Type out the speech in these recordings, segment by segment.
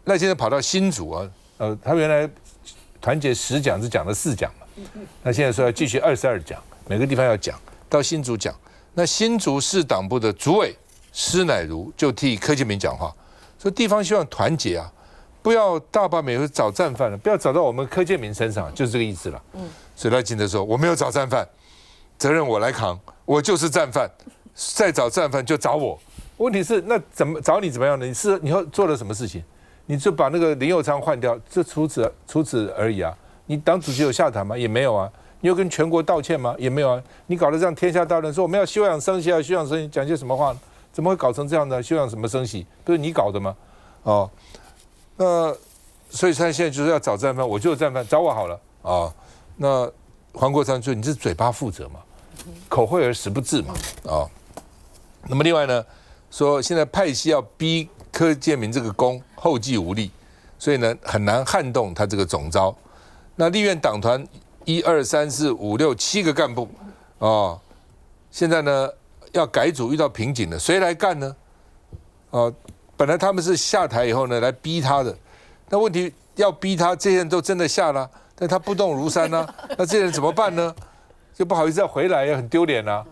赖清德跑到新竹啊，他原来团结10讲只讲了4讲嘛，那现在说要继续22讲，每个地方要讲，到新竹讲。那新竹市党部的主委施乃如就替柯建铭讲话，说地方希望团结啊，不要大罢免找战犯了，不要找到我们柯建铭身上，就是这个意思了。所以赖清德说我没有找战犯，责任我来扛，我就是战犯，再找战犯就找我。问题是那怎么找你怎么样呢？你以后做了什么事情？你就把那个林右昌换掉，这除此而已啊。你党主席有下台吗？也没有啊。你有跟全国道歉吗？也没有啊。你搞得这样天下大乱，说我们要休养生息啊，休养生息，讲些什么话呢？怎么会搞成这样的？休养什么生息？不是你搞的吗？哦，那所以他现在就是要找战犯，我就有战犯，找我好了啊。那黄国昌说你是嘴巴负责嘛，口惠而实不至嘛啊。那么另外呢，说现在派系要逼柯建铭这个功后继无力，所以呢很难撼动他这个总召。那立院党团1、2、3、4、5、6、7个干部哦，现在呢要改组遇到瓶颈了，谁来干呢？本来他们是下台以后呢来逼他的，那问题要逼他，这些人都真的下了，但他不动如山啊，那这些人怎么办呢？就不好意思要回来，也很丢脸啊。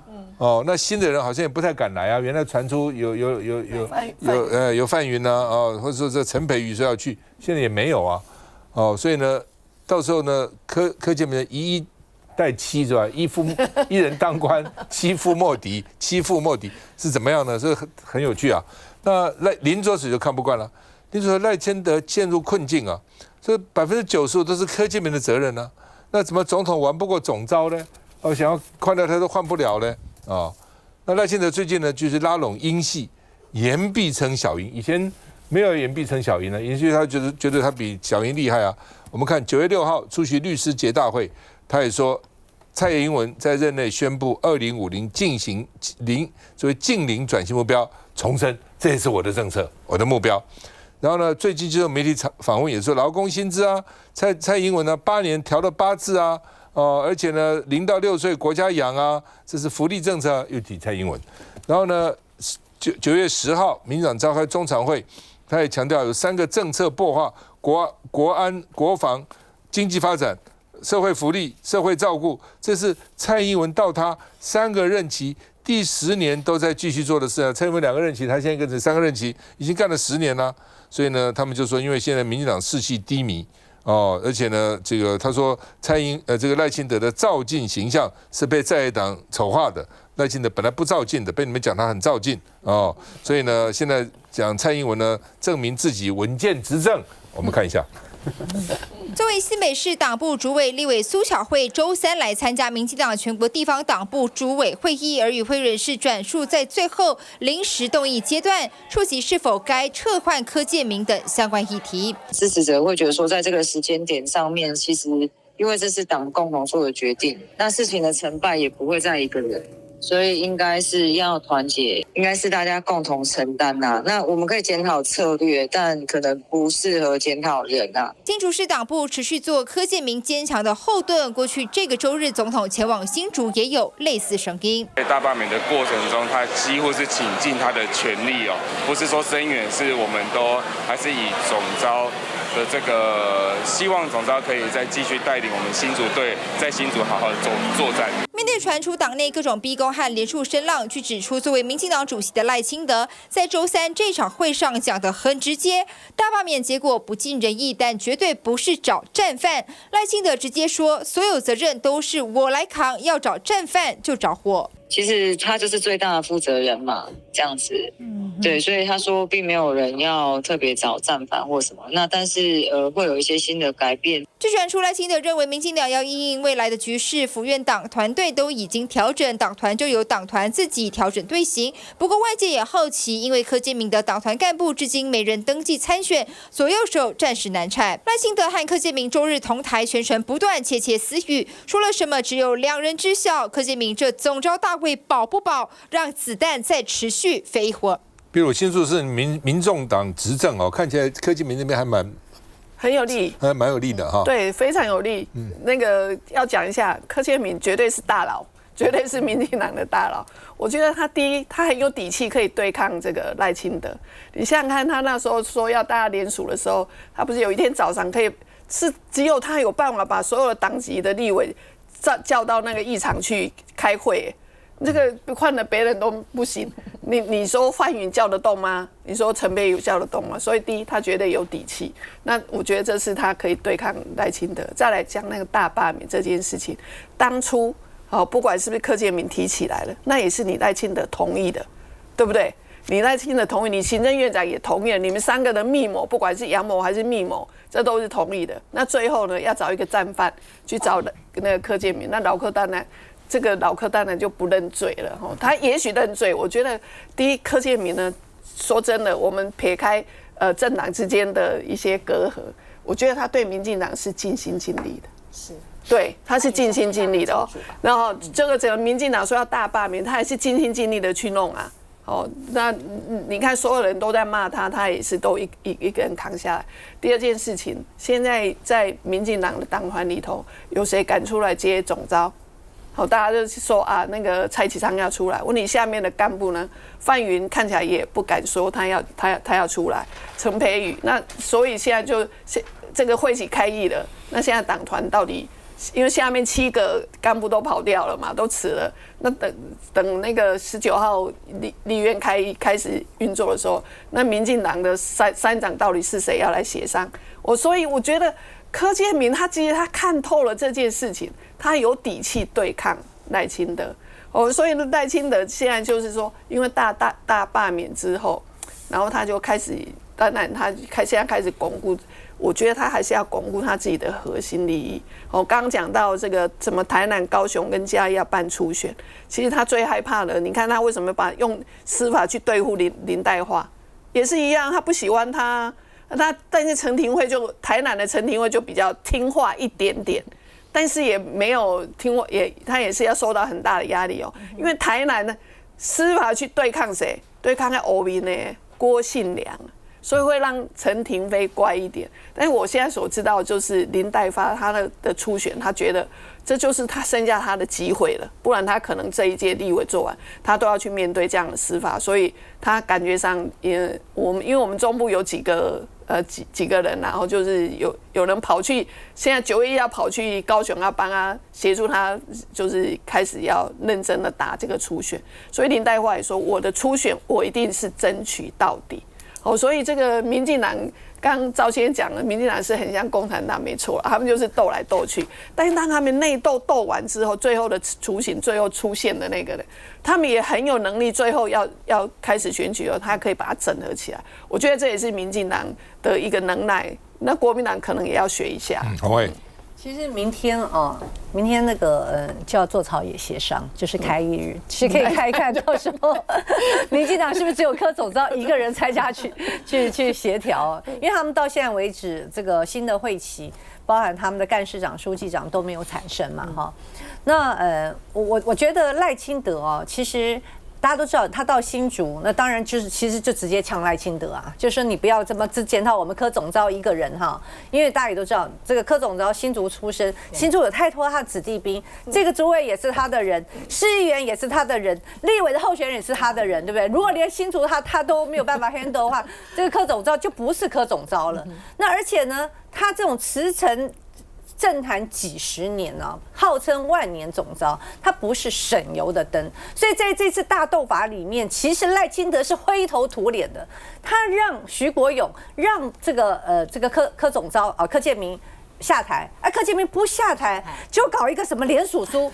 那新的人好像也不太敢来啊。原来传出有范云啊，或者说这陈培宇说要去，现在也没有啊。所以呢，到时候呢，柯建铭一带7是吧？一人当官，欺负莫敌是怎么样呢？这很有趣啊。那林左水就看不惯了，林左水赖清德陷入困境啊，这95%都是柯建铭的责任啊。那怎么总统玩不过总召呢？想要换掉他都换不了呢。那赖清德最近呢，就是拉拢英系，言必称小英。以前没有言必称小英呢，因为他觉得他比小英厉害啊。我们看9月6号出席律师节大会，他也说蔡英文在任内宣布2050进行所谓净零转型目标，重申这也是我的政策，我的目标。然后呢，最近就有媒体访问也说劳工薪资啊，蔡英文呢8年调了8次啊。而且呢，0到6岁国家养啊，这是福利政策，又提蔡英文。然后呢，9月10号，民进党召开中常会，他也强调有3个政策擘画：国安、国防、经济发展、社会福利、社会照顾。这是蔡英文到他3个任期第10年都在继续做的事啊。蔡英文2个任期，他现在跟着3个任期，已经干了10年了。所以呢，他们就说，因为现在民进党士气低迷。而且呢，这个他说这个赖清德的照进形象是被在野党丑化的，赖清德本来不照进的，被你们讲他很照进所以呢，现在讲蔡英文呢，证明自己稳健执政，我们看一下。作为新北市党部主委立委苏巧慧周3来参加民进党全国地方党部主委会议，而与会人士转述在最后临时动议阶段触及是否该撤换柯建铭等相关议题。支持者会觉得说，在这个时间点上面，其实因为这是党共同做的决定，那事情的成败也不会在一个人。所以应该是要团结，应该是大家共同承担呐。那我们可以检讨策略，但可能不适合检讨人呐。新竹市党部持续做柯建铭坚强的后盾。过去这个周日，总统前往新竹也有类似声音。在大罢免的过程中，他几乎是倾尽他的全力不是说声援，是我们都还是以总召的这个希望总召可以再继续带领我们新竹队在新竹好好的作战。面对传出党内各种逼宫和连署声浪，据指出，作为民进党主席的赖清德在周3这场会上讲得很直接，大罢免结果不尽人意，但绝对不是找战犯。赖清德直接说，所有责任都是我来扛，要找战犯就找我。其实他就是最大的负责人嘛，这样子，对，所以他说并没有人要特别找战犯或什么，那但是会有一些新的改变。据传出，赖清德认为民进党要因应未来的局势，府院党团队都已经调整，党团就由党团自己调整队形。不过外界也好奇，因为柯建铭的党团干部至今没人登记参选，左右手暂时难产。赖清德和柯建铭周日同台，全程不断窃窃私语，说了什么只有2人知晓。柯建铭这总召大会保不保，让子弹再持续飞一会儿。比如新竹市民众党执政看起来柯建铭那边还很有力，蛮有力的哈。对，非常有力。那个要讲一下，柯建铭绝对是大佬，绝对是民进党的大佬。我觉得他第一，他很有底气可以对抗这个赖清德。你想想看，他那时候说要大家联署的时候，他不是有一天早上是只有他有办法把所有的党籍的立委叫到那个议场去开会。这个换了别人都不行，你说范云叫得动吗？你说陈佩瑜叫得动吗？所以第一，他绝对有底气。那我觉得这是他可以对抗赖清德。再来讲那个大罢免这件事情，当初不管是不是柯建铭提起来了，那也是你赖清德同意的，对不对？你赖清德同意，你行政院长也同意了，你们3个的密谋，不管是阳谋还是密谋，这都是同意的。那最后呢，要找一个战犯去找那个柯建铭，那老柯当然。这个老柯当然就不认罪了，他也许认罪。我觉得第一，柯建铭呢，说真的，我们撇开政党之间的一些隔阂，我觉得他对民进党是尽心尽力的，是对，他是尽心尽力的哦。然后这个整个民进党说要大罢免，他也是尽心尽力的去弄啊。那你看所有人都在骂他，他也是都一个人扛下来。第二件事情，现在在民进党的党团里头，有谁敢出来接总召？大家就说啊，那个蔡其昌要出来。问你下面的干部呢？范云看起来也不敢说他要出来。陈培宇，那所以现在就这个会期开议了。那现在党团到底，因为下面7个干部都跑掉了嘛，都辞了。那等那个19号立院开始运作的时候，那民进党的三长到底是谁要来协商？所以我觉得。柯建铭其实他看透了这件事情，他有底气对抗赖清德。所以赖清德现在就是说，因为大罢免之后，然后他就开始，当然他现在开始巩固，我觉得他还是要巩固他自己的核心利益。刚刚讲到这个什么台南、高雄跟嘉义要办初选，其实他最害怕的，你看他为什么用司法去对付林岱樺，也是一样，他不喜欢他。但是陈廷慧台南的陈廷慧就比较听话一点点，但是也没有听话，他也是要受到很大的压力哦。因为台南呢，司法去对抗谁？对抗欧民呢？郭信良，所以会让陈廷飞乖一点。但是我现在所知道就是林岱樺他的初选，他觉得这就是他剩下他的机会了，不然他可能这一届立委做完，他都要去面对这样的司法，所以他感觉上因为我们中部有几个人，然后就是有人跑去，现在9月1要跑去高雄，要帮他协助他，就是开始要认真的打这个初选。所以林岱樺也说，我的初选我一定是争取到底。所以这个民进党，刚赵先生讲了，民进党是很像共产党，没错，他们就是斗来斗去。但是当他们内斗完之后，最后的雏形，最后出现的那个人，他们也很有能力，最后要开始选举了，他可以把它整合起来。我觉得这也是民进党的一个能耐，那国民党可能也要学一下。其实明天那个就要做朝野协商，就是开议日，其实可以看一看，到时候民进党是不是只有柯总召一个人参加去协调？因为他们到现在为止，这个新的会期，包含他们的干事长、书记长都没有产生嘛，哈。那我觉得赖清德其实。大家都知道，他到新竹，那当然其实就直接呛赖清德啊，就说你不要这么只检讨我们柯总召一个人哈，因为大家也都知道，这个柯总召新竹出身，新竹有太多他的子弟兵，这个主委也是他的人，市议员也是他的人，立委的候选人也是他的人，对不对？如果连新竹他都没有办法 handle 的话，这个柯总召就不是柯总召了。那而且呢，他这种驰骋政坛几十年呢，号称万年总召，他不是省油的灯。所以在这次大斗法里面，其实赖清德是灰头土脸的。他让徐国勇，让这个柯总召柯建铭下台，柯建铭不下台，就搞一个什么联署书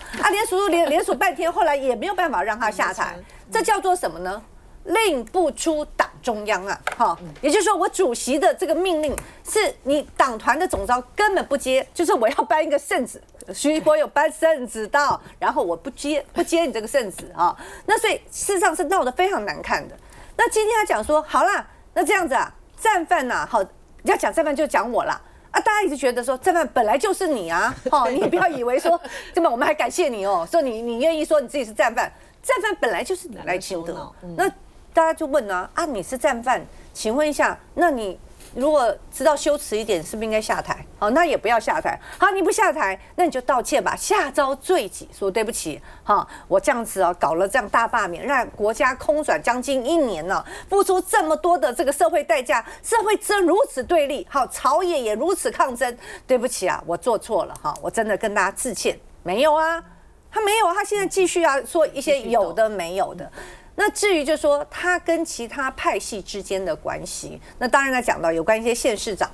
联署半天，后来也没有办法让他下台。这叫做什么呢？令不出党中央啊，也就是说，我主席的这个命令是你党团的总召根本不接，就是我要颁一个圣旨，徐国勇颁圣旨到，然后我不接你这个圣旨啊，那所以事实上是闹得非常难看的。那今天他讲说，好啦，那这样子战犯好，要讲战犯就讲我啦。大家一直觉得说战犯本来就是你啊，你不要以为说这么我们还感谢你说你愿意说你自己是战犯，战犯本来就是你赖清德，那。大家就问你是战犯，请问一下，那你如果知道羞耻一点，是不是应该下台？好，那也不要下台。好，你不下台，那你就道歉吧，下招罪己，说对不起，哈，我这样子啊，搞了这样大罢免，让国家空转将近1年了，付出这么多的这个社会代价，社会如此对立，好，朝野也如此抗争，对不起啊，我做错了哈，我真的跟大家致歉。没有啊，他没有，他现在继续要说一些有的没有的。那至于就说他跟其他派系之间的关系，那当然在讲到有关一些县市长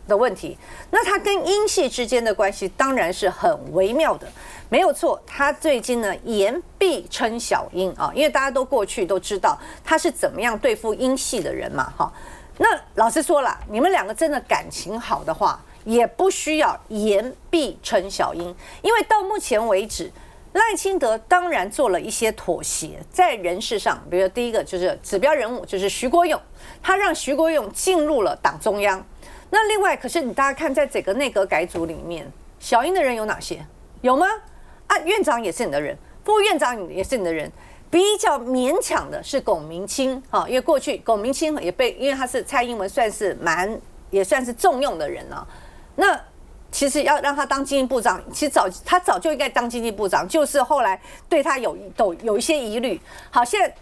的问题，那他跟英系之间的关系当然是很微妙的，没有错。他最近呢言必称小英啊，因为大家都过去都知道他是怎么样对付英系的人嘛，哈。那老实说了，你们两个真的感情好的话，也不需要言必称小英，因为到目前为止，赖清德当然做了一些妥协，在人事上，比如第一个就是指标人物，就是徐国勇，他让徐国勇进入了党中央。那另外，可是你大家看，在整个内阁改组里面，小英的人有哪些？有吗？啊，院长也是你的人，副院长也是你的人。比较勉强的是龚明鑫，哈，因为过去龚明鑫也被，因为他是蔡英文算是也算是重用的人了。那其实要让他当经济部长，其实他早就应该当经济部长，就是后来对他有一些疑虑。好，现在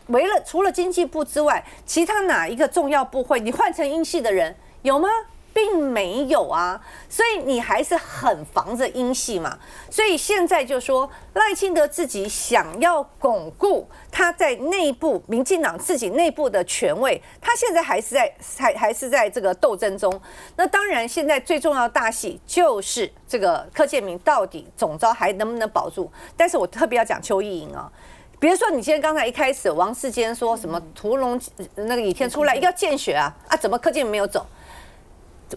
除了经济部之外，其他哪一个重要部会你换成英系的人有吗？并没有啊，所以你还是很防着英系嘛。所以现在就说赖清德自己想要巩固他在内部民进党自己内部的权位，他现在还是在这个斗争中。那当然，现在最重要的大戏就是这个柯建铭到底总召还能不能保住？但是我特别要讲邱意莹啊。比如说，你今天刚才一开始王世坚说什么屠龙那个倚天出来一定要见血啊，怎么柯建铭没有走？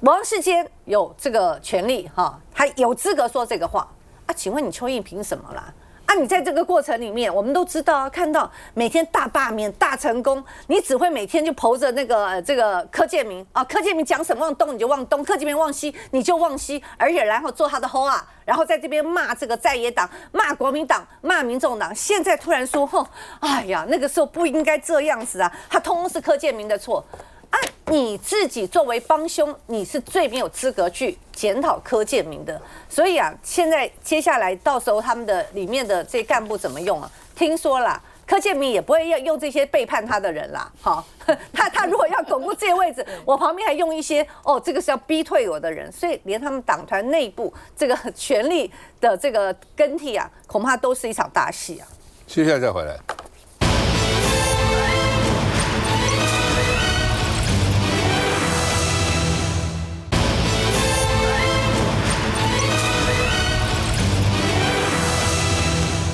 王世坚有这个权利哈，他有资格说这个话啊？请问你邱意莹凭什么啦？啊，你在这个过程里面，我们都知道啊，看到每天大罢免、大成功，你只会每天就投着那个这个柯建铭啊，柯建铭讲什么往东你就往东，柯建铭往西你就往西，而且然后做他的后啊，然后在这边骂这个在野党、骂国民党、骂民众党，现在突然说，哎呀，那个时候不应该这样子啊，他通通是柯建铭的错。啊，你自己作为帮凶，你是最没有资格去检讨柯建铭的。所以啊，现在接下来到时候他们的里面的这些干部怎么用啊？听说啦，柯建铭也不会要用这些背叛他的人啦。好，他如果要巩固这些位置，我旁边还用一些这个是要逼退我的人，所以连他们党团内部这个权力的这个更替啊，恐怕都是一场大戏啊。接下来再回来。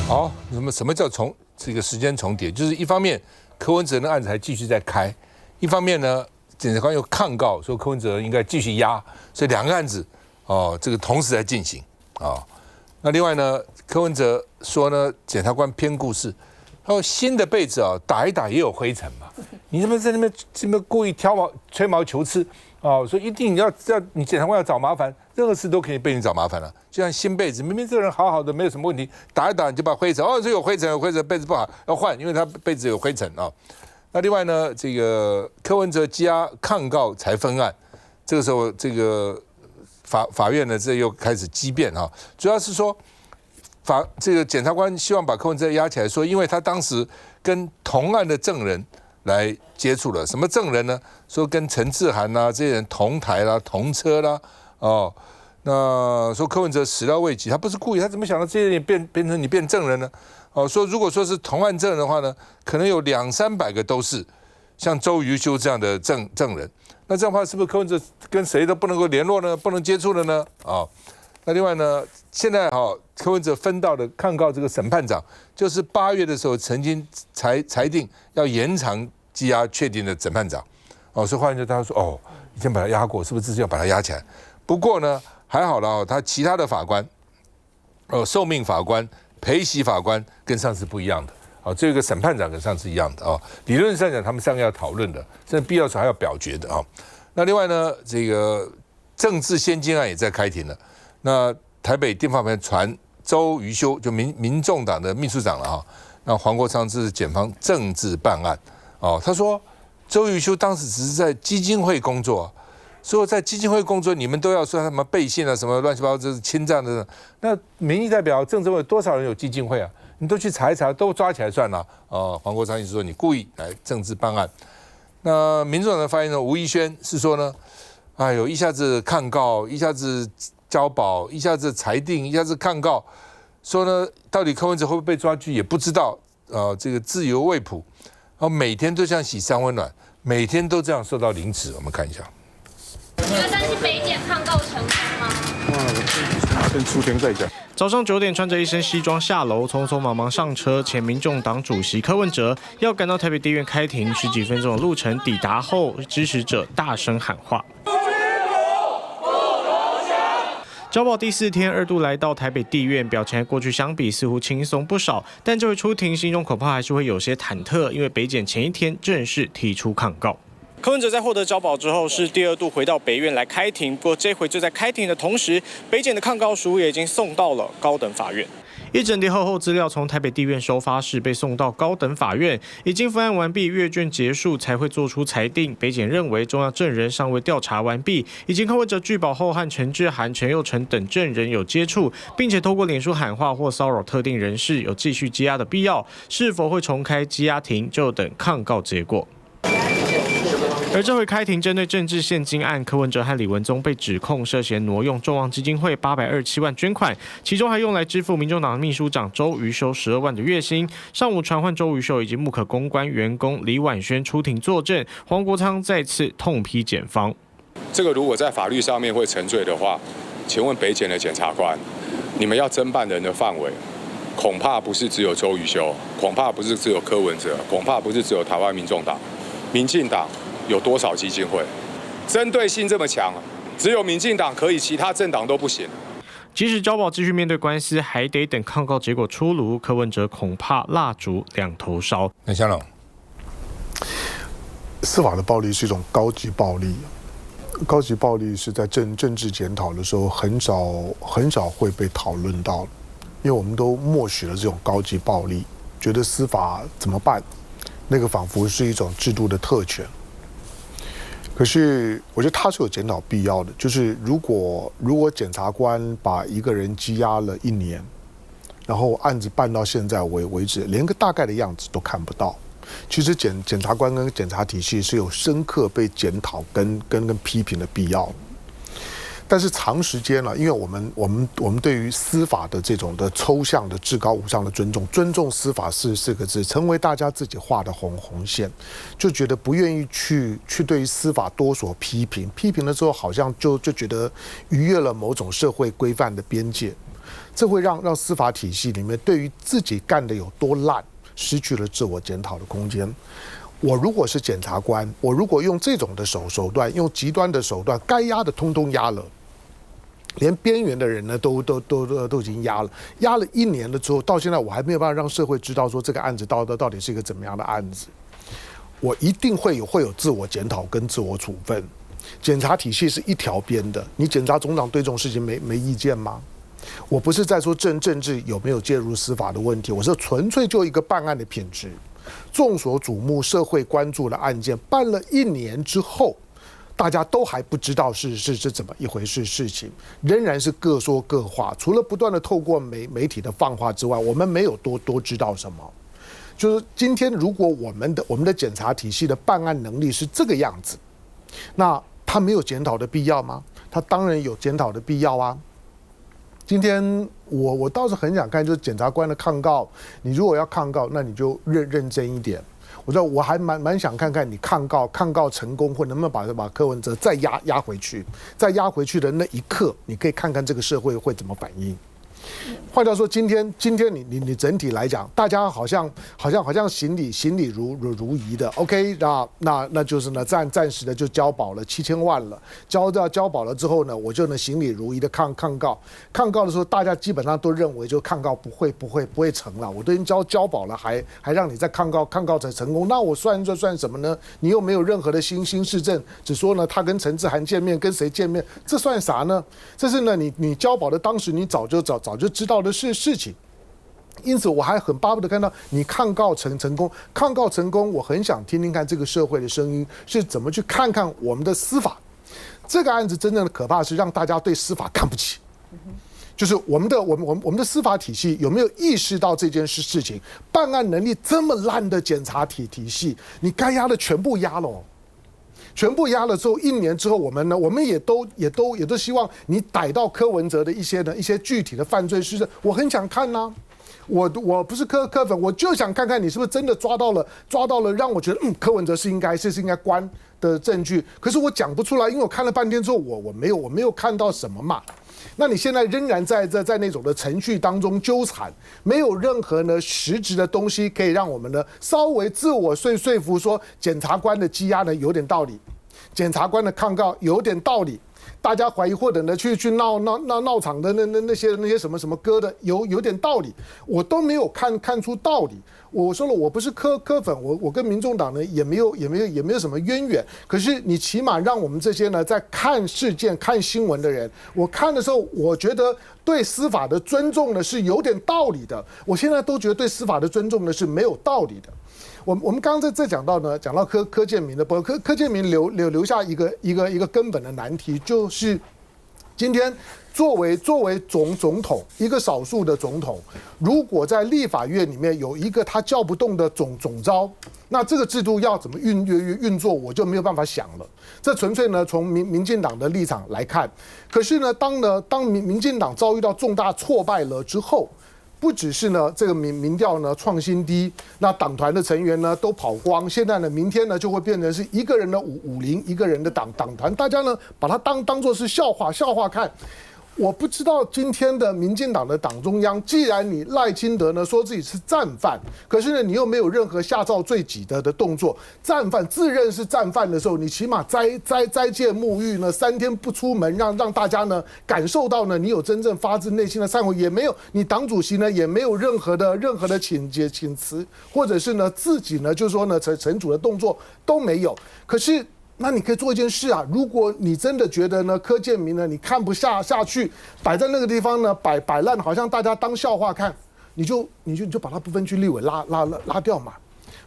好，什么叫这个时间重叠？就是一方面柯文哲的案子还继续在开，一方面呢检察官又抗告说柯文哲应该继续压，所以两个案子这个同时在进行啊。那另外呢，柯文哲说呢，检察官编故事，他说新的被子打一打也有灰尘嘛，你怎么在那边故意吹毛求疵所以一定要你检察官要找麻烦，任何事都可以被你找麻烦了。就像新被子，明明这个人好好的，没有什么问题，打一打你就把灰尘这有灰尘，被子不好要换，因为他被子有灰尘那另外呢，这个柯文哲羁押抗告才分案，这个时候这个法院呢这又开始激辩主要是说这个检察官希望把柯文哲押起来，说因为他当时跟同案的证人来接触了，什么证人呢？说跟陈志涵这些人同台啦、同车啦，那说柯文哲始料未及，他不是故意，他怎么想到这些人变成你变证人呢？说如果说是同案证人的话呢，可能有200-300个都是像周瑜修这样的证人，那这样的话是不是柯文哲跟谁都不能够联络呢？不能接触了呢？那另外呢，现在柯文哲分到的抗告这个审判长，就是8月的时候曾经裁定要延长羁押确定的审判长，所以换言之，他说以前把他压过，是不是这次要把他压起来？不过呢，还好了他其他的法官，受命法官、陪席法官跟上次不一样的，这个审判长跟上次一样的理论上讲，他们3个要讨论的，甚至必要时候还要表决的那另外呢，这个政治现金案也在开庭了。那台北地方法院传周瑜修就民众党的秘书长了那黄国昌这是检方政治办案他说周瑜修当时只是在基金会工作所以在基金会工作，你们都要说什么背信啊，什么乱七八糟，这是侵占的。那民意代表政治委多少人有基金会啊？你都去查一查，都抓起来算了。黄国昌意思说你故意来政治办案。那民众党的发言人吴怡轩是说呢，哎呦，一下子抗告，一下子交保，一下子裁定，一下子抗告，说呢，到底柯文哲会不会被抓去也不知道。这个自由未卜，每天都像洗三温暖，每天都这样受到凌迟。我们看一下。你们担心北检抗告成功吗？跟苏天再讲。早上9点，穿着一身西装下楼，匆匆忙忙上车。前民众党主席柯文哲要赶到台北地院开庭，10几分钟的路程，抵达后，支持者大声喊话。交保第4天，2度来到台北地院，表情和过去相比似乎轻松不少，但这回出庭，心中恐怕还是会有些忐忑，因为北检前一天正式提出抗告。柯文哲在获得交保之后，是第2度回到北院来开庭。不过这回就在开庭的同时，北检的抗告书也已经送到了高等法院。一整叠厚资料从台北地院收发室被送到高等法院，已经分案完毕，阅卷结束才会做出裁定。北检认为重要证人尚未调查完毕，以及柯文哲拒保后和陈志涵、陈佑成等证人有接触，并且透过脸书喊话或骚扰特定人士，有继续羁押的必要。是否会重开羁押庭，就等抗告结果。而这回开庭针对政治现金案，柯文哲和李文宗被指控涉嫌挪用众望基金会827万捐款，其中还用来支付民众党秘书长周瑜修12万的月薪。上午传唤周瑜修以及木可公关员工李婉萱出庭作证，黄国昌再次痛批检方。这个如果在法律上面会沉罪的话，请问北检的检察官，你们要侦办人的范围，恐怕不是只有周瑜修，恐怕不是只有柯文哲，恐怕不是只有台湾民众党，民进党。有多少基金会？针对性这么强，只有民进党可以，其他政党都不行。即使交保继续面对官司，还得等抗告结果出炉，柯文哲恐怕蜡烛两头烧。那香龙，司法的暴力是一种高级暴力，高级暴力是在政治检讨的时候很少会被讨论到，因为我们都默许了这种高级暴力，觉得司法怎么办？那个仿佛是一种制度的特权。可是，我觉得他是有检讨必要的。就是如果检察官把一个人羁押了1年，然后案子办到现在为止，连个大概的样子都看不到，其实检察官跟检察体系是有深刻被检讨跟批评的必要。但是长时间了，因为我们对于司法的这种的抽象的至高无上的尊重司法4个字，成为大家自己画的红线，就觉得不愿意去对于司法多所批评了之后，好像就觉得逾越了某种社会规范的边界，这会让司法体系里面对于自己干的有多烂，失去了自我检讨的空间。我如果是检察官，我如果用这种的手段，用极端的手段，该压的通通压了。连边缘的人呢都已经压了1年了之后，到现在我还没有办法让社会知道说这个案子到底是一个怎么样的案子。我一定会有自我检讨跟自我处分。检察体系是一条边的，你检察总长对这种事情没意见吗？我不是在说政治有没有介入司法的问题，我是纯粹就一个办案的品质。众所瞩目、社会关注的案件办了1年之后，大家都还不知道是怎么一回事情，仍然是各说各话。除了不断的透过媒体的放话之外，我们没有多知道什么。就是今天，如果我们的检察体系的办案能力是这个样子，那他没有检讨的必要吗？他当然有检讨的必要啊。今天我倒是很想看，就是检察官的抗告，你如果要抗告，那你就认真一点。我还蛮想看看你抗告成功，或能不能把柯文哲再压回去，在压回去的那一刻，你可以看看这个社会会怎么反应。换句话说，今天你整体来讲，大家好像行礼如仪的 ，OK， 那就是呢暂时的就交保了7000万了，交保了之后呢，我就能行礼如仪的抗告的时候，大家基本上都认为就抗告不会成了，我都已经交保了，还让你再抗告成功，那我算什么呢？你又没有任何的新事证，只说呢他跟陈志涵见面，跟谁见面，这算啥呢？这是呢你交保的当时你早就知道的事情，因此我还很巴不得看到你抗告成功，我很想听听看这个社会的声音是怎么去看我们的司法。这个案子真正的可怕是让大家对司法看不起。就是我们的司法体系有没有意识到这件事情？办案能力这么烂的检察体系，你该压的全部压了，全部压了之后，1年之后，我们也都希望你逮到柯文哲的一些具体的犯罪事实，我很想看呐、我不是柯粉，我就想看看你是不是真的抓到了，让我觉得柯文哲是应该关的证据。可是我讲不出来，因为我看了半天之后，我没有看到什么嘛。那你现在仍然在那种的程序当中纠缠，没有任何呢实质的东西可以让我们呢稍微自我说服说，检察官的羁押呢有点道理，检察官的抗告有点道理。大家怀疑或者呢去闹场的那些什么歌的有点道理，我都没有看出道理。我说了，我不是柯粉，我跟民众党呢也没有什么渊源。可是你起码让我们这些呢在看事件、看新闻的人，我看的时候，我觉得对司法的尊重呢是有点道理的。我现在都觉得对司法的尊重呢是没有道理的。我们刚刚在讲到柯建铭的，柯建铭留下一个根本的难题，就是今天作为总统，一个少数的总统，如果在立法院里面有一个他叫不动的总召，那这个制度要怎么运作，我就没有办法想了。这纯粹呢从民进党的立场来看，可是呢当民进党遭遇到重大挫败了之后，不只是呢这个民调呢创新低，那党团的成员呢都跑光，现在呢明天呢就会变成是一个人的50，一个人的党团，大家呢把它当作是笑话看。我不知道今天的民进党的党中央，既然你赖清德呢说自己是战犯，可是呢你又没有任何下诏罪己的动作，战犯自认是战犯的时候，你起码斋戒沐浴呢3天不出门，让大家呢感受到呢你有真正发自内心的忏悔，也没有，你党主席呢也没有任何的请辞，或者是呢自己呢就是说呢惩处的动作都没有。可是那你可以做一件事啊，如果你真的觉得呢柯建铭呢你看不下去，摆在那个地方呢摆烂，好像大家当笑话看，你就把他不分区立委拉掉嘛。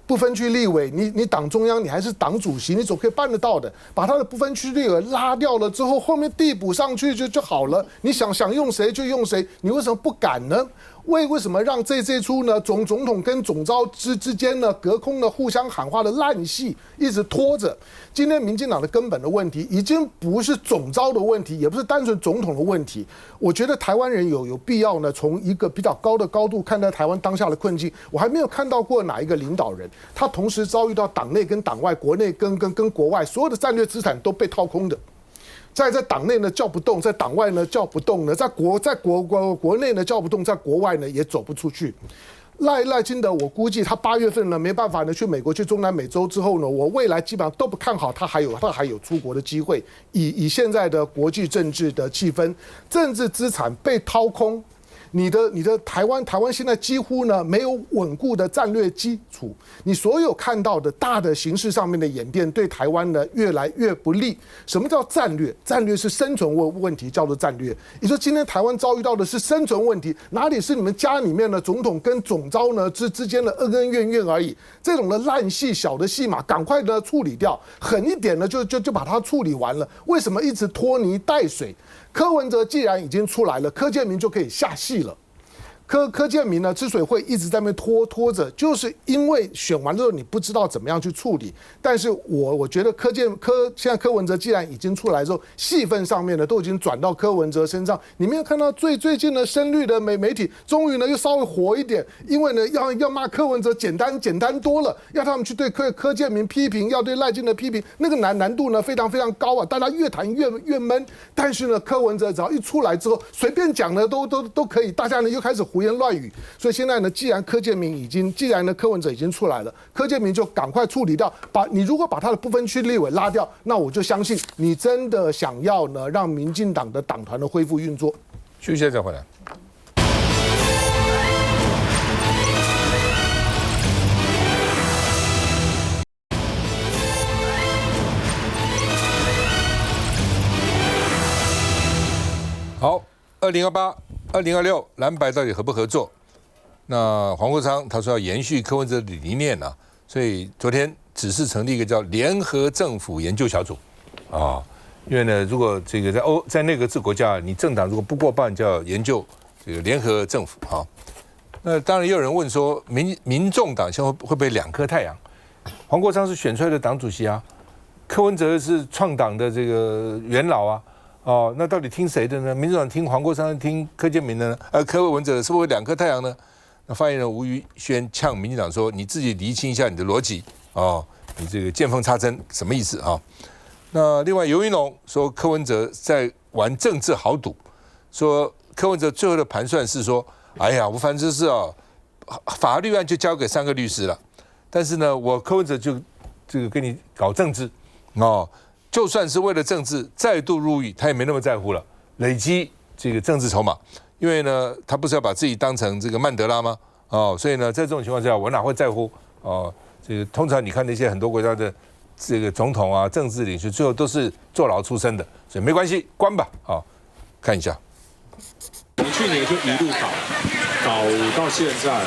不分区立委，你党中央你还是党主席，你总可以办得到的。把他的不分区立委拉掉了之后，后面递补上去就好了。你想用谁就用谁，你为什么不敢呢？为什么让这出呢总统跟总召之间呢隔空呢互相喊话的烂戏一直拖着？今天民进党的根本的问题已经不是总召的问题，也不是单纯总统的问题。我觉得台湾人有必要呢从一个比较高的高度看待台湾当下的困境。我还没有看到过哪一个领导人他同时遭遇到党内跟党外、国内跟国外所有的战略资产都被掏空的。在党内呢叫不动，在党外呢叫不动呢，在国内呢叫不动，在国外呢也走不出去。赖清德，我估计他8月份呢没办法呢去美国、去中南美洲之后呢，我未来基本上都不看好他还有出国的机会。以现在的国际政治的气氛，政治资产被掏空。你的台湾现在几乎呢没有稳固的战略基础，你所有看到的大的形势上面的演变，对台湾呢越来越不利。什么叫战略？战略是生存问题，叫做战略。你说今天台湾遭遇到的是生存问题，哪里是你们家里面的总统跟总召呢之间的恩怨而已？这种的烂戏、小的戏码，赶快的处理掉，狠一点呢就把它处理完了。为什么一直拖泥带水？柯文哲既然已经出来了，柯建铭就可以下戏了。柯建铭呢，之所以会一直在那边拖着，就是因为选完之后你不知道怎么样去处理。但是我觉得现在柯文哲既然已经出来之后，戏份上面呢都已经转到柯文哲身上。你没有看到最近的深绿的媒体终于呢又稍微活一点，因为呢要骂柯文哲简单多了，要他们去对柯建铭批评，要对赖清德批评，那个难度呢非常非常高啊，大家越谈越闷。但是呢柯文哲只要一出来之后，随便讲的都可以，大家呢又开始胡言乱语。所以现在呢，既然柯文哲已经出来了，柯建铭就赶快处理掉。你如果把他的不分区立委拉掉，那我就相信你真的想要呢让民进党的党团的恢复运作。休息一下再回来。好，2028、2026蓝白到底合不合作？那黄国昌他说要延续柯文哲的理念啊，所以昨天指示成立一个叫联合政府研究小组啊，因为呢，如果这个在内阁制国家，你政党如果不过半，就要研究这个联合政府啊。那当然也有人问说，民众党现在会不会2颗太阳？黄国昌是选出来的党主席啊，柯文哲是创党的这个元老啊。哦，那到底听谁的呢？民主党听黄国昌，听柯建铭的呢？柯文哲是不是2颗太阳呢？那发言人吴宇轩呛民进党说：“你自己厘清一下你的逻辑哦，你这个见缝插针什么意思啊？”那另外尤云龙说柯文哲在玩政治豪赌，说柯文哲最后的盘算是说：“哎呀，我反正是法律案就交给3个律师了，但是呢，我柯文哲就这个跟你搞政治哦。”就算是为了政治再度入狱，他也没那么在乎了，累积这个政治筹码。因为呢，他不是要把自己当成这个曼德拉吗？哦，所以呢，在这种情况下，我哪会在乎？哦，这个通常你看那些很多国家的这个总统啊、政治领袖，最后都是坐牢出身的，所以没关系，关吧。好，看一下。你去年就一路搞到现在，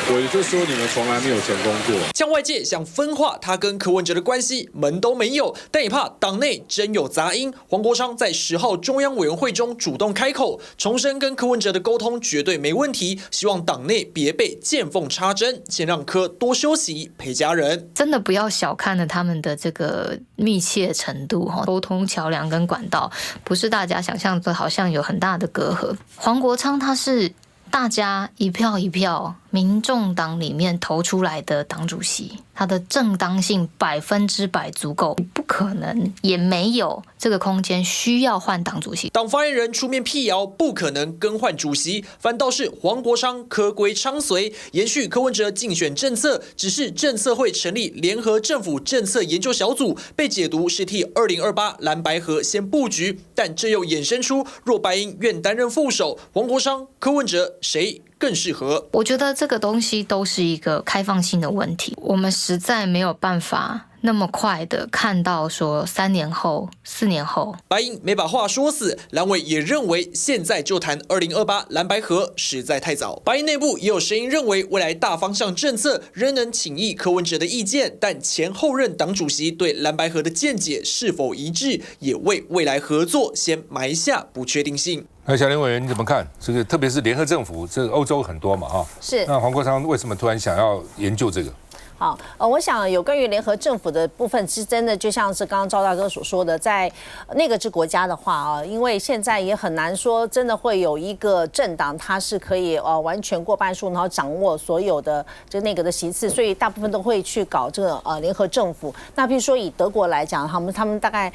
我就说你们从来没有成功过。像外界想分化他跟柯文哲的关系，门都没有，但也怕党内真有杂音。黄国昌在10号中央委员会中主动开口，重申跟柯文哲的沟通绝对没问题，希望党内别被见缝插针，先让柯多休息陪家人。真的不要小看了他们的这个密切程度，沟通桥梁跟管道不是大家想象的，好像有很大的隔阂。黄国昌他是大家一票一票民众党里面投出来的党主席，他的正当性100%足够，不可能也没有这个空间需要换党主席。党发言人出面辟谣，不可能更换主席，反倒是黄国昌柯规昌随，延续柯文哲竞选政策，只是政策会成立联合政府政策研究小组，被解读是替2028蓝白合先布局，但这又衍生出若白银愿担任副手，黄国昌、柯文哲谁更适合？我觉得这个东西都是一个开放性的问题，我们实在没有办法那么快的看到说3年后、4年后。白银没把话说死，蓝委也认为现在就谈2028蓝白合实在太早。白银内部也有声音认为，未来大方向政策仍能请益柯文哲的意见，但前后任党主席对蓝白合的见解是否一致，也为未来合作先埋下不确定性。小林委员，你怎么看这个？特别是联合政府，这个欧洲很多嘛，哈。是。那黄国昌为什么突然想要研究这个？好，我想有关于联合政府的部分，是真的就像是刚刚赵大哥所说的，在内阁制国家的话啊，因为现在也很难说真的会有一个政党它是可以完全过半数，然后掌握所有的这内阁的席次，所以大部分都会去搞这个联合政府。那比如说以德国来讲，他们大概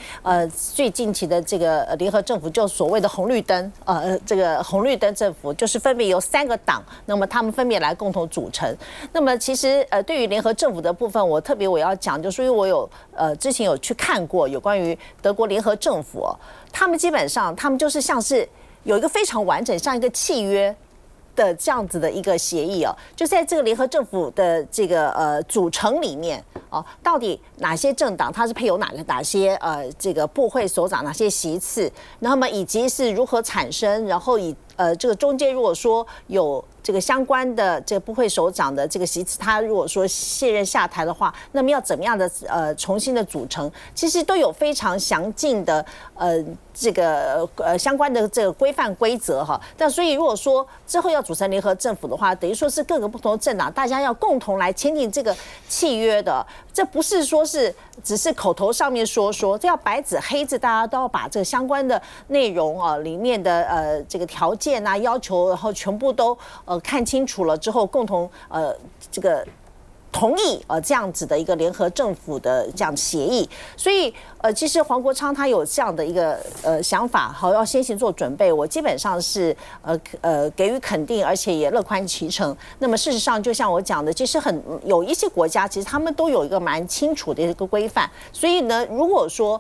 最近期的这个联合政府就所谓的红绿灯这个红绿灯政府，就是分别由3个党，那么他们分别来共同组成。那么其实对于联合政府的部分，我要讲，就是因为我有之前有去看过有关于德国联合政府，他们基本上他们就是像是有一个非常完整，像一个契约的这样子的一个协议就在这个联合政府的这个组成里面到底哪些政党它是配有哪些这个部会首长哪些席次，那么以及是如何产生，然后以这个中间如果说有这个相关的这个部会首长的这个席次，他如果说卸任下台的话，那么要怎么样的重新的组成，其实都有非常详尽的这个相关的这个规范规则哈。但所以如果说之后要组成联合政府的话，等于说是各个不同的政党大家要共同来签订这个契约的，这不是说是只是口头上面说，这要白纸黑字，大家都要把这个相关的内容里面的这个条件啊要求，然后全部都看清楚了之后，共同这个同意这样子的一个联合政府的这样协议。所以其实黄国昌他有这样的一个想法，好要先行做准备，我基本上是给予肯定，而且也乐观其成。那么事实上就像我讲的，其实有一些国家其实他们都有一个蛮清楚的一个规范，所以呢如果说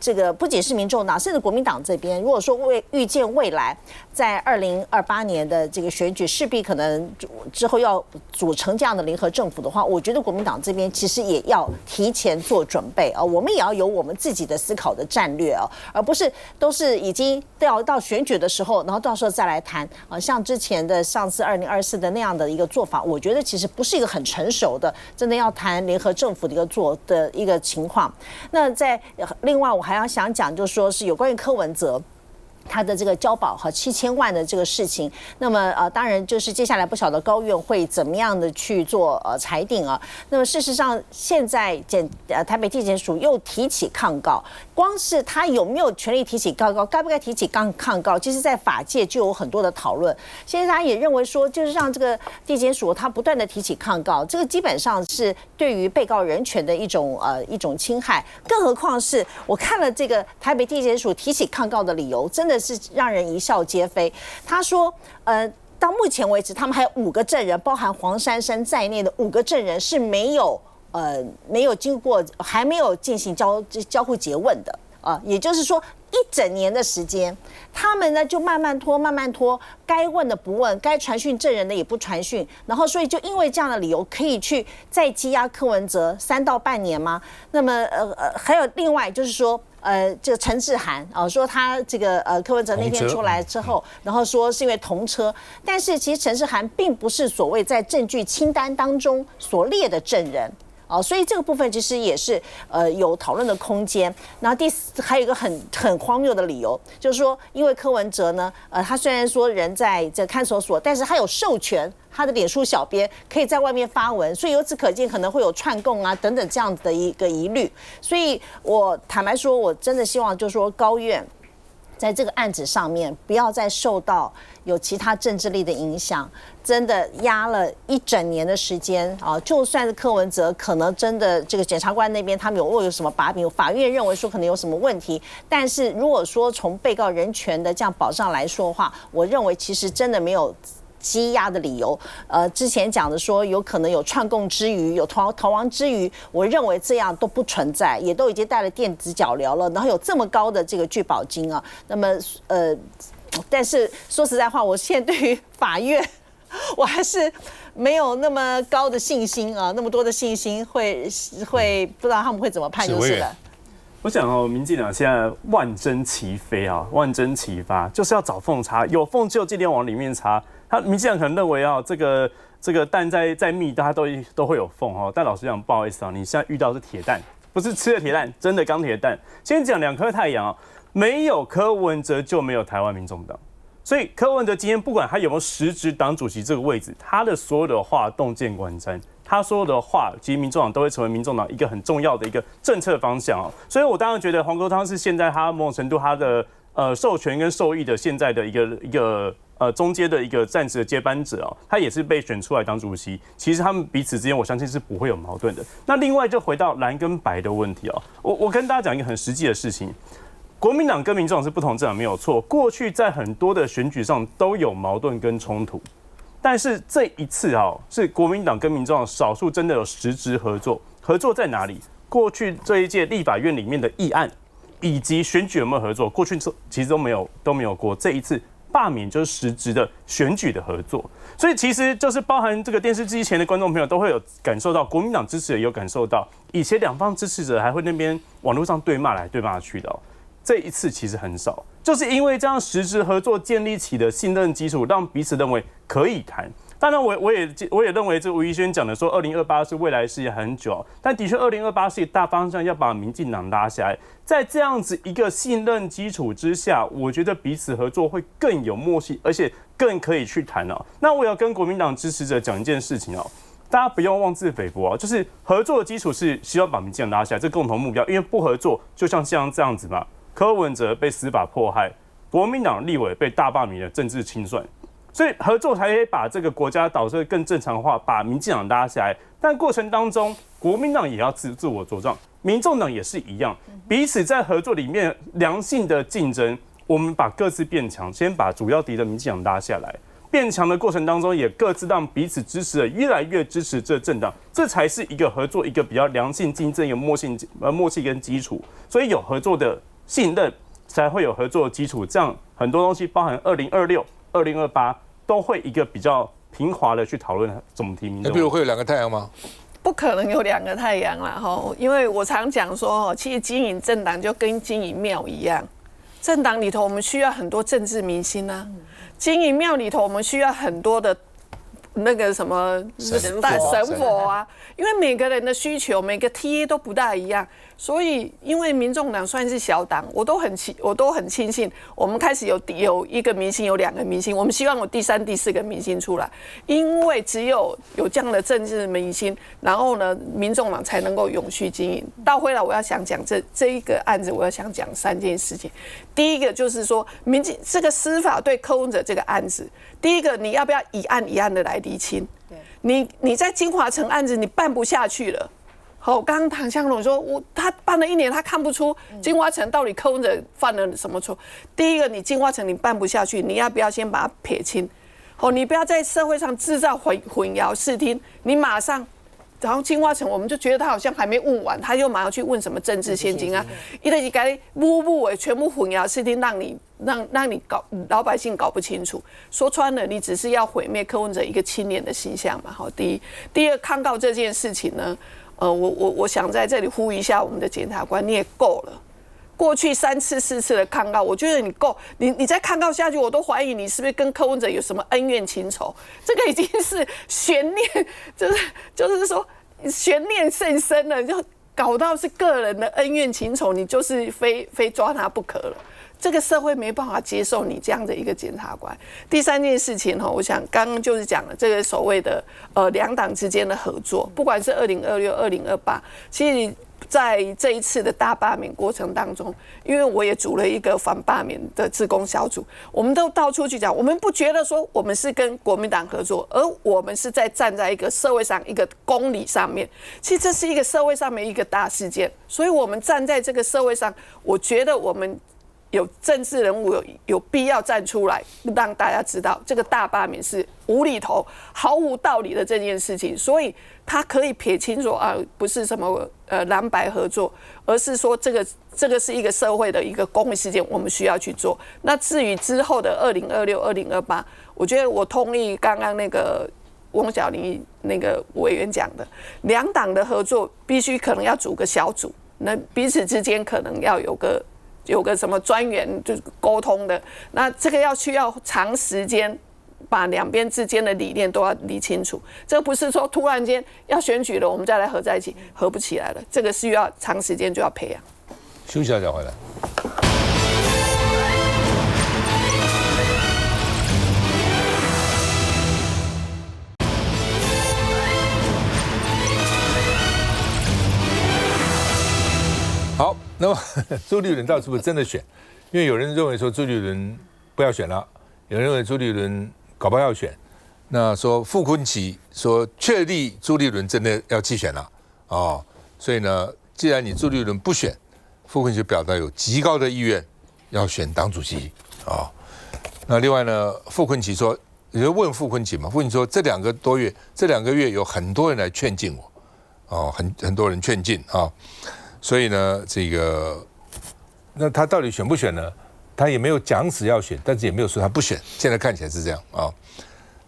这个不仅是民众党，甚至国民党这边，如果说预见未来在2028年的这个选举势必可能之后要组成这样的联合政府的话，我觉得国民党这边其实也要提前做准备我们也要有我们自己的思考的战略而不是都是已经要到选举的时候，然后到时候再来谈像之前的上次2024的那样的一个做法，我觉得其实不是一个很成熟的，真的要谈联合政府的一个情况。那在另外我还要想讲，就是说是有关于柯文哲。他的这个交保和7000万的这个事情，那么当然就是接下来不晓得高院会怎么样的去做裁定啊。那么事实上，现在台北地检署又提起抗告，光是他有没有权利提起抗告，该不该提起抗告，其实在法界就有很多的讨论。现在大家也认为说，就是让这个地检署他不断的提起抗告，这个基本上是对于被告人权的一种侵害。更何况是我看了这个台北地检署提起抗告的理由，真的是让人一笑皆非。他说，到目前为止，他们还有5个证人，包含黄珊珊在内的5个证人是没有经过，还没有进行交互诘问的。也就是说，1整年的时间，他们呢就慢慢拖，该问的不问，该传讯证人的也不传讯，然后所以就因为这样的理由，可以去再羁押柯文哲3到半年吗？那么还有另外就是说。这个陈志涵说他这个柯文哲那天出来之后，然后说是因为同车，但是其实陈志涵并不是所谓在证据清单当中所列的证人。所以这个部分其实也是有讨论的空间。然后还有一个很荒谬的理由，就是说，因为柯文哲呢，他虽然说人在这看守所，但是他有授权他的脸书小编可以在外面发文，所以由此可见可能会有串供啊等等这样子的一个疑虑。所以我坦白说，我真的希望就是说高院在这个案子上面不要再受到有其他政治力的影响，真的压了1整年的时间啊！就算是柯文哲，可能真的这个检察官那边他们有什么把柄，法院认为说可能有什么问题，但是如果说从被告人权的这样保障来说的话，我认为其实真的没有羁押的理由。之前讲的说有可能有串供之余，有逃亡之余，我认为这样都不存在，也都已经带了电子脚镣了，然后有这么高的这个拒保金啊，那么但是说实在话，我现在对于法院，我还是没有那么高的信心啊，那么多的信心会不知道他们会怎么判就是了。我想民进党现在万针齐飞啊，万针齐发，就是要找缝插，有缝就尽量往里面插。民进党可能认为这个蛋在密，大家都会有缝哦。但老实讲，不好意思啊，你现在遇到的是铁蛋，不是吃的铁蛋，真的钢铁蛋。先讲2颗太阳啊，没有柯文哲就没有台湾民众党。所以柯文哲今天不管他有没有实质党主席这个位置，他的所有的话洞见观瞻，他所有的话，其实民众党都会成为民众党一个很重要的一个政策方向哦。所以我当然觉得黄国昌是现在他某种程度他的授权跟受益的现在的一个中间的一个暂时的接班者哦，他也是被选出来当主席。其实他们彼此之间，我相信是不会有矛盾的。那另外就回到蓝跟白的问题哦，我跟大家讲一个很实际的事情。国民党跟民众党是不同政党没有错，过去在很多的选举上都有矛盾跟冲突，但是这一次是国民党跟民众党少数真的有实质合作。合作在哪里？过去这一届立法院里面的议案以及选举有没有合作？过去其实都没有过。这一次罢免就是实质的选举的合作，所以其实就是包含这个电视机前的观众朋友都会有感受到，国民党支持者也有感受到，以前两方支持者还会那边网络上对骂来对骂去的这一次其实很少，就是因为这样实质合作建立起的信任基础，让彼此认为可以谈。当然我也认为这吴怡轩讲的说2028是未来事业很久，但的确2028是一个大方向，要把民进党拉下来。在这样子一个信任基础之下，我觉得彼此合作会更有默契，而且更可以去谈那我要跟国民党支持者讲一件事情大家不要妄自菲薄就是合作的基础是希望把民进党拉下来，这共同目标。因为不合作，就像这样子嘛。柯文哲被司法迫害，国民党立委被大罢免的政治清算，所以合作才可以把这个国家导致更正常化，把民进党拉下来。但过程当中，国民党也要自我茁壮，民众党也是一样，彼此在合作里面良性的竞争，我们把各自变强，先把主要敌人民进党拉下来。变强的过程当中，也各自让彼此支持的越来越支持这政党，这才是一个合作一个比较良性竞争一个默契跟基础。所以有合作的信任，才会有合作的基础。这样很多东西，包含2026、2028，都会一个比较平滑的去讨论怎么提名。比如会有2个太阳吗？不可能有2个太阳啦因为我常讲说其实经营政党就跟经营庙一样，政党里头我们需要很多政治明星经营庙里头我们需要很多的那个什么神佛啊，因为每个人的需求，每个 TA 都不大一样，所以因为民众党算是小党，我都很庆幸，我们开始有一个明星，有2个明星，我们希望有第3、第4个明星出来，因为只有这样的政治明星，然后呢，民众党才能够永续经营。到回来我要想讲这一个案子，我要想讲3件事情。第一个就是说，这个司法对柯文哲这个案子，第一个你要不要一案一案的来厘清？你在金华城案子你办不下去了。好，刚刚唐湘龙说，他办了1年，他看不出金华城到底柯文哲犯了什么错。第一个，你金华城你办不下去，你要不要先把它撇清？好，你不要在社会上制造混淆视听，你马上。然后金华城，我们就觉得他好像还没问完，他又马上去问什么政治现金啊，一直给不全部混淆视听，让你老百姓搞不清楚。说穿了，你只是要毁灭柯文哲一个青年的形象嘛。好，第二，抗告这件事情呢，我想在这里呼吁一下我们的检察官，你也够了。过去3次4次的抗告，我觉得你够，你再抗告下去，我都怀疑你是不是跟柯文哲有什么恩怨情仇。这个已经是悬念，就是说悬念甚深了，就搞到是个人的恩怨情仇，你就是非抓他不可了。这个社会没办法接受你这样的一个检察官。第3件事情我想刚刚就是讲了这个所谓的2党之间的合作，不管是2026、2028，其实。在这一次的大罢免过程当中，因为我也组了一个反罢免的志工小组，我们都到处去讲，我们不觉得说我们是跟国民党合作，而我们是在站在一个社会上一个公理上面。其实这是一个社会上面一个大事件，所以我们站在这个社会上，我觉得我们有政治人物有必要站出来，让大家知道这个大罢免是无厘头、毫无道理的这件事情，所以他可以撇清说不是什么蓝白合作，而是说这个是一个社会的一个公益事件，我们需要去做。那至于之后的2026、2028，我觉得我同意刚刚那个翁小玲那个委员讲的，2党的合作必须可能要组个小组，那彼此之间可能要有个什么专员就是沟通的，那这个要长时间把两边之间的理念都要理清楚。这不是说突然间要选举了我们再来合在一起，合不起来了。这个需要长时间就要培养。休息一下回来。好，那么朱立伦到底是不是真的选？因为有人认为说朱立伦不要选了，有人认为朱立伦搞不好要选。那说傅崐萁说确立朱立伦真的要弃选了哦，所以呢，既然你朱立伦不选，傅崐萁表达有极高的意愿要选党主席啊。那另外呢，傅崐萁说，有人问傅崐萁嘛，傅崐萁说这2个月有很多人来劝进我，哦，很多人劝进啊。所以呢，那他到底选不选呢？他也没有讲死要选，但是也没有说他不选。现在看起来是这样啊。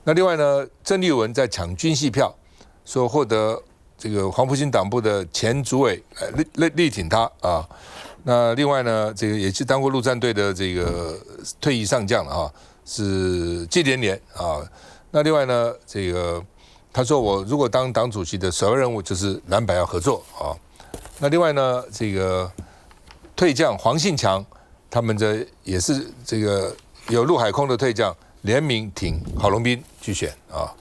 那另外呢，郑丽文在抢军系票，说获得这个黄复兴党部的前主委力挺他啊。那另外呢，这个也是当过陆战队的这个退役上将了啊，是季连连啊。那另外呢，这个他说我如果当党主席的首要任务就是蓝白要合作啊。那另外呢，这个退将黄信强，他们也是这个有陆海空的退将联名挺郝龙斌去选啊。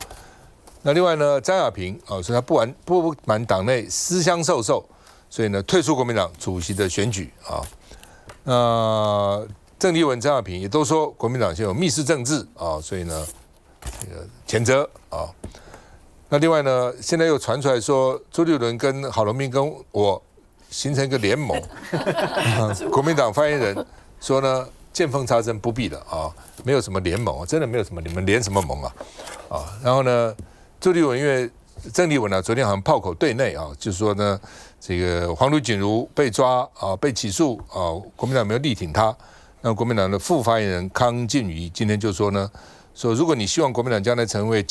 那另外呢，张亚平啊，说他不满党内私相授受，所以呢退出国民党主席的选举啊。那郑丽文、张亚平也都说国民党现在有密室政治啊，所以呢这个谴责啊。那另外呢，现在又传出来说朱立伦跟郝龙斌跟我形成一个联盟，国民党发言人说呢，见缝插针不必的啊，没有什么联盟，真的没有什么，你们联什么盟啊？啊，然后呢，朱立伦因为郑丽文呢，昨天好像炮口对内啊，就是说呢，这个黄卢锦如被抓啊，被起诉啊，国民党没有力挺他。那国民党的副发言人康靖瑜今天就说呢，说如果你希望国民党将来成为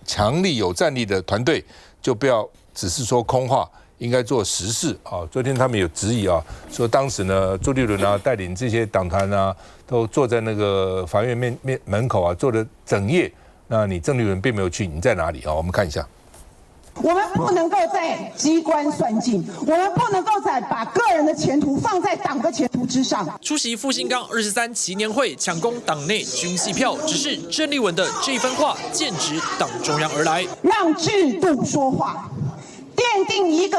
强力有战力的团队，就不要只是说空话。应该做实事啊！昨天他们有质疑啊，说当时呢，朱立伦啊带领这些党团啊，都坐在那个法院门口啊，坐了整夜那你郑丽文并没有去，你在哪里啊？我们看一下。我们不能够在机关算尽，我们不能够再把个人的前途放在党的前途之上。出席复兴岗23期年会，抢攻党内军系票，只是郑丽文的这番话剑指党中央而来，让制度说话，奠定一个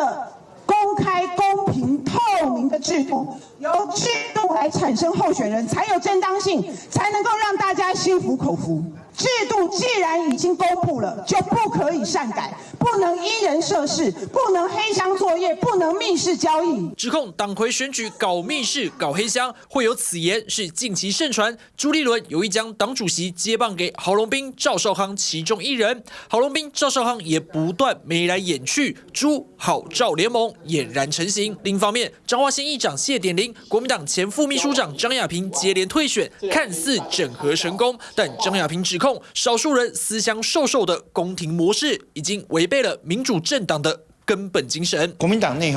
公开、公平、透明的制度，由制度来产生候选人，才有正当性，才能够让大家心服口服。制度既然已经公布了，就不可以擅改，不能因人设事，不能黑箱作业，不能密室交易。指控党魁选举搞密室、搞黑箱，会有此言是近期盛传。朱立伦有意将党主席接棒给郝龙斌、赵少康其中一人，郝龙斌、赵少康也不断眉来眼去，朱郝赵联盟俨然成型。另一方面，彰化县议长谢点玲、国民党前副秘书长张亚平接连退选，看似整合成功，但张亚平指控少数人私相授受的宫廷模式，已经违背了民主政党的根本精神。国民党内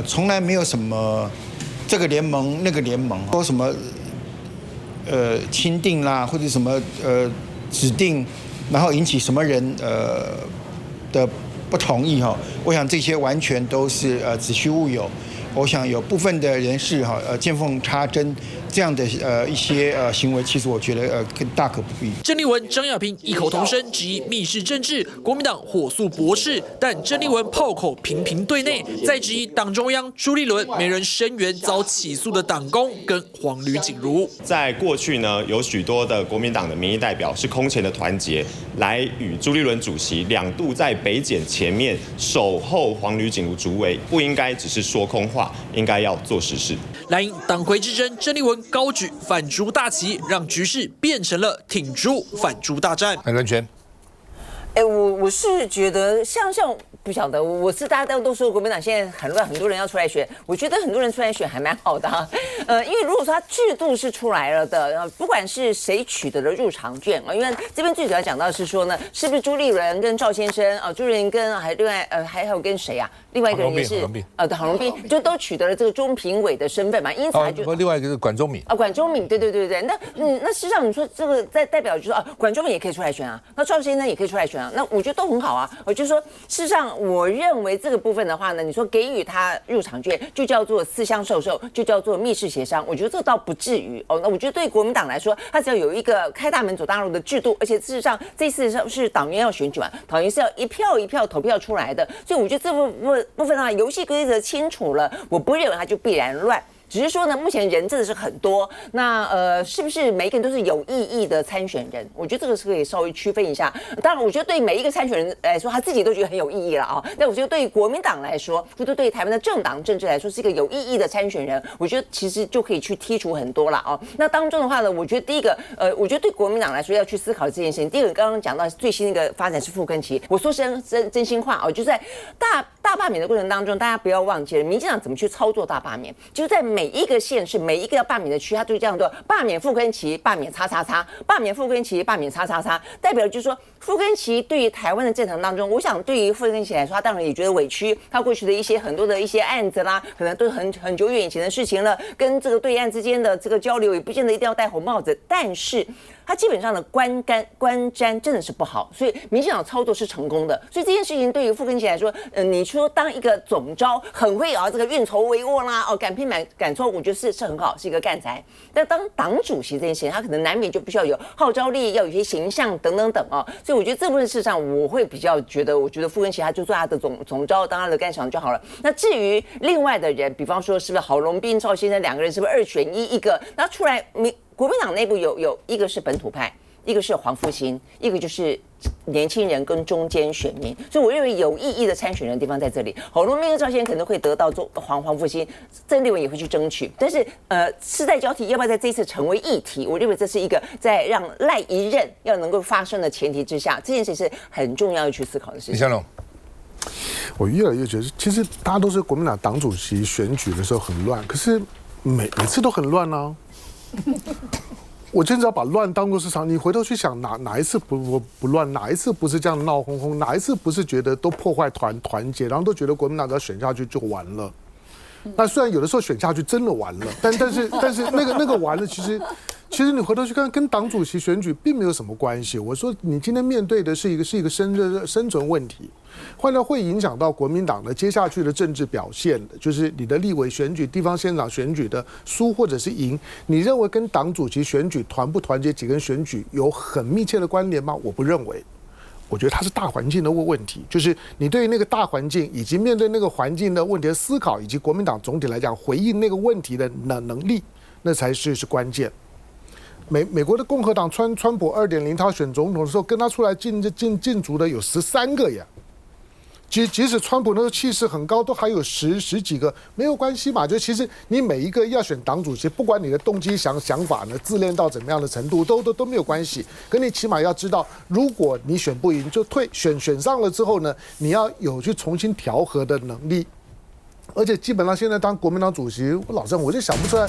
从来没有什么这个联盟那个联盟，说什么钦定啦，或者什么指定，然后引起什么人的不同意哈。我想这些完全都是子虚乌有。我想有部分的人士见缝插针这样的一些行为，其实我觉得大可不必。郑丽文、张亚平异口同声质疑密室政治，国民党火速驳斥，但郑丽文炮口频频对内，再质疑党中央朱立伦没人声援遭起诉的党工跟黄吕锦如。在过去呢，有许多的国民党的民意代表是空前的团结，来与朱立伦主席2度在北检前面守候黄吕锦如主委，不应该只是说空话。应该要做实事。蓝营党魁之争，郑丽文高举反朱大旗，让局势变成了挺朱反朱大战。海伦全，我是觉得像不晓得，我是大家都说国民党现在很乱，很多人要出来选，我觉得很多人出来选还蛮好的啊。因为如果说他制度是出来了的，不管是谁取得了入场券啊，因为这边最主要讲到是说呢，是不是朱立伦跟赵先生啊，朱立伦跟另外还有跟谁啊？另外一个人也是对，郝龙斌就都取得了这个中评委的身份嘛，因此他就另外一个是管中闵管中闵，对，那事实上你说这个在代表就是管中闵也可以出来选啊，那赵先生也可以出来选啊，那我觉得都很好啊。我就说事实上，我认为这个部分的话呢，你说给予他入场券，就叫做私相授受，就叫做密室协商，我觉得这倒不至于哦。那我觉得对国民党来说，他只要有一个开大门走大路的制度，而且事实上这次是党员要选举嘛，党员是要一票一票投票出来的，所以我觉得这部分的话，游戏规则清楚了，我不认为它就必然乱。只是说呢，目前人真的是很多，那是不是每一个人都是有意义的参选人？我觉得这个是可以稍微区分一下。当然，我觉得对每一个参选人来说，他自己都觉得很有意义了啊。但我觉得对于国民党来说，或者对台湾的政党政治来说，是一个有意义的参选人，我觉得其实就可以去剔除很多了啊。那当中的话呢，我觉得第一个，我觉得对国民党来说要去思考这件事情。第一个，刚刚讲到最新的一个发展是傅耕萁，我说真心话啊，就在大罢免的过程当中，大家不要忘记了，民进党怎么去操作大罢免，就是在每一个县市、每一个要罢免的区，他就这样做：罢免傅耕萁，罢免叉叉叉，罢免傅耕萁，罢免叉叉叉。代表就是说，傅耕萁对于台湾的政坛当中，我想对于傅耕萁来说，他当然也觉得委屈，他过去的很多的一些案子啦，可能都是很久远以前的事情了，跟这个对岸之间的这个交流，也不见得一定要戴红帽子，但是他基本上的观瞻真的是不好，所以民进党操作是成功的。所以这件事情对于傅耕萁来说，你说当一个总召很会这个运筹帷幄啦，敢拼敢冲，我觉得是很好，是一个干才。但当党主席这件事情，他可能难免就必须要有号召力，要有一些形象等哦。所以我觉得这部分事实上我会比较觉得，我觉得傅耕萁他就做他的总召，当他的干场就好了。那至于另外的人，比方说是不是郝龙斌、赵先生两个人是不是2选1一个，那出来国民党内部有一个是本土派，一个是黄复兴，一个就是年轻人跟中间选民，所以我认为有意义的参选人的地方在这里。郝龙斌跟赵先生可能会得到黄复兴，郑丽文也会去争取，但是世代交替要不要在这一次成为议题？我认为这是一个在让赖一任要能够发生的前提之下，这件事是很重要要去思考的事情。李湘龙，我越来越觉得，其实大家都是国民党党主席选举的时候很乱，可是每次都很乱啊。我真的要把乱当作是常，你回头去想哪一次不乱，哪一次不是这样闹哄哄，哪一次不是觉得都破坏团结，然后都觉得国民党只要选下去就完了。那虽然有的时候选下去真的完了，但是那个完了，其实你回头去看，跟党主席选举并没有什么关系。我说你今天面对的是一个生存问题，换到会影响到国民党的接下去的政治表现的，就是你的立委选举、地方县长选举的输或者是赢，你认为跟党主席选举团不团结几个人选举有很密切的关联吗？我不认为。我觉得它是大环境的问题，就是你对于那个大环境以及面对那个环境的问题的思考，以及国民党总体来讲回应那个问题的能力，那才是关键。美国的共和党川普2.0，他选总统的时候，跟他出来竞逐的有13个呀。即使川普那个气势很高，都还有十几个，没有关系嘛。就其实你每一个要选党主席，不管你的动机想法呢，自恋到怎么样的程度，都没有关系。可你起码要知道，如果你选不赢就退，选上了之后呢，你要有去重新调和的能力。而且基本上现在当国民党主席，老郑我就想不出来，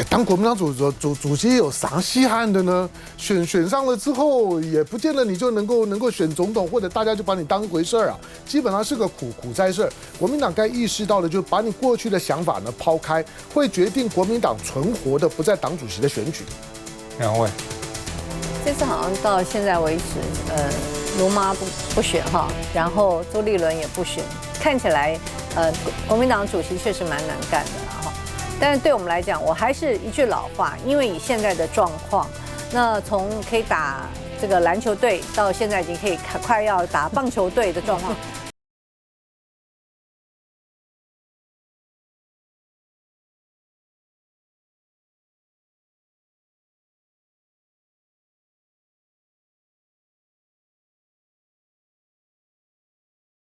当国民党主席有啥稀罕的呢？选上了之后，也不见得你就能够选总统，或者大家就把你当一回事儿啊。基本上是个苦差事儿。国民党该意识到的，就是把你过去的想法呢抛开，会决定国民党存活的不在党主席的选举。两位，这次好像到现在为止，卢妈不选哈，然后周立伦也不选，看起来国民党主席确实蛮难干的哈。但是对我们来讲，我还是一句老话，因为以现在的状况，那从可以打这个篮球队到现在已经可以快要打棒球队的状况，